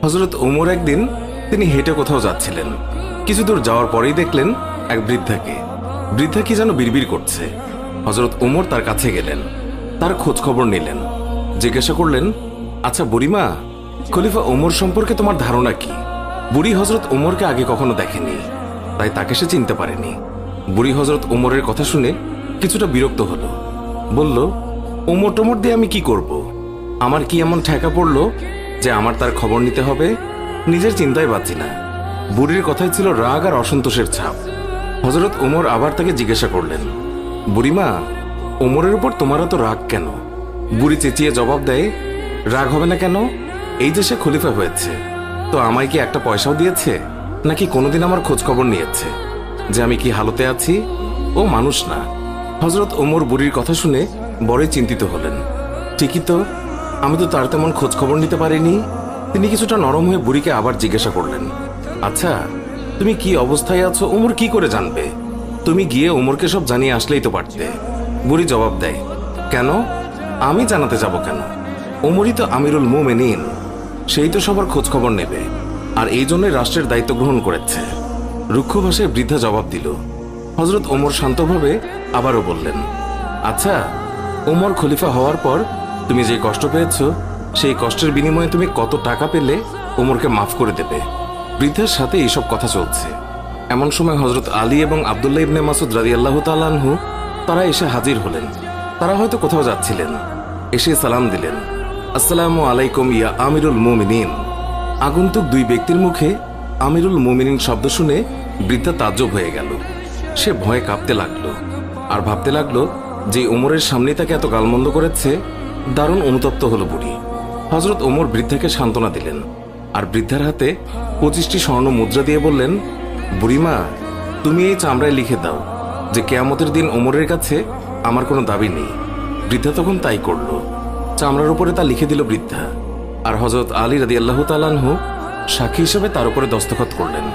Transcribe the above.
হযরত ওমর একদিন তিনি হেঁটে কোথাও যাচ্ছিলেন। কিছু দূর যাওয়ার পরেই দেখলেন এক বৃদ্ধা কি যেন বিড়বিড় করছে। হযরত ওমর তার কাছে গেলেন, তার খোঁজ খবর নিলেন, জিজ্ঞাসা করলেন, আচ্ছা বুড়িমা, খলিফা ওমর সম্পর্কে তোমার ধারণা কি? বুড়ি হযরত ওমরকে আগে কখনো দেখেনি, তাই তাকে সে চিনতে পারেনি। বুড়ি হযরত ওমরের কথা শুনে কিছুটা বিরক্ত হলো, বলল, ওমর টোমর দিয়ে আমি কি করব? আমার কি এমন ঠেকা পড়লো যে আমার তার খবর নিতে হবে? নিজের চিন্তায় বাঁচি না। বুড়ির কথাই ছিল রাগ আর অসন্তোষের ছাপ। হযরত ওমর আবার তাকে জিজ্ঞাসা করলেন, বুড়িমা, ওমরের উপর তোমার এত রাগ কেন? বুড়ি চেঁচিয়ে জবাব দেয়, রাগ হবে না কেন? এই যে সে খলিফা হয়েছে, তো আমায় কি একটা পয়সাও দিয়েছে? নাকি কোনোদিন আমার খোঁজ খবর নিয়েছে যে আমি কি হালতে আছি? ও মানুষ না। হযরত ওমর বুড়ির কথা শুনে বড়ই চিন্তিত হলেন। ঠিকই তো, আমি তো তার তেমন খোঁজ খবর নিতে পারিনি। তিনি কিছুটা নরম হয়ে বুড়িকে আবার জিজ্ঞাসা করলেন, আচ্ছা, তুমি কি অবস্থায় আছো ওমর কি করে জানবে? তুমি গিয়ে ওমরকে সব জানিয়ে আসলেই তো পারতে। বুড়ি জবাব দেয়, কেন? আমি জানাতে যাব কেন? ওমরই তো আমিরুল মুমিনিন, সেই তো সবার খোঁজ খবর নেবে, আর এই জন্যই রাষ্ট্রের দায়িত্ব গ্রহণ করেছে। রুক্ষ ভাষায় বৃদ্ধা জবাব দিল। হযরত ওমর শান্তভাবে আবারও বললেন, আচ্ছা, ওমর খলিফা হওয়ার পর তুমি যে কষ্ট পেয়েছো, সেই কষ্টের বিনিময়ে তুমি কত টাকা পেলে ওমরকে মাফ করে দেবে? বৃদ্ধার সাথে এইসব কথা চলছে। এমন সময় হযরত আলী এবং আব্দুল্লাহ ইবনে মাসউদ রাদিয়াল্লাহু তাআলা আনহু তারা এসে হাজির হলেন। তারা হয়তো কোথাও যাচ্ছিলেন। এসে সালাম দিলেন, আসসালামু আলাইকুম ইয়া আমিরুল মুমিনিন। আগন্তুক দুই ব্যক্তির মুখে আমিরুল মুমিনিন শব্দ শুনে বৃদ্ধা তাজ্জব হয়ে গেল। সে ভয়ে কাঁপতে লাগলো আর ভাবতে লাগলো যে ওমরের সামনে তাকে এত গালমন্দ করেছে। দারুণ অনুতপ্ত হলো বুড়ি। হযরত ওমর বৃদ্ধাকে সান্ত্বনা দিলেন আর বৃদ্ধার হাতে 25টি স্বর্ণ মুদ্রা দিয়ে বললেন, বুড়িমা, তুমি এই চামড়ায় লিখে দাও যে কিয়ামতের দিন ওমরের কাছে আমার কোনো দাবি নেই। বৃদ্ধা তখন তাই করল। চামড়ার উপরে তা লিখে দিল বৃদ্ধা, আর হযরত আলী রাদিয়াল্লাহু তাআলা আনহু সাক্ষী হিসেবে তার উপরে দস্তখত করলেন।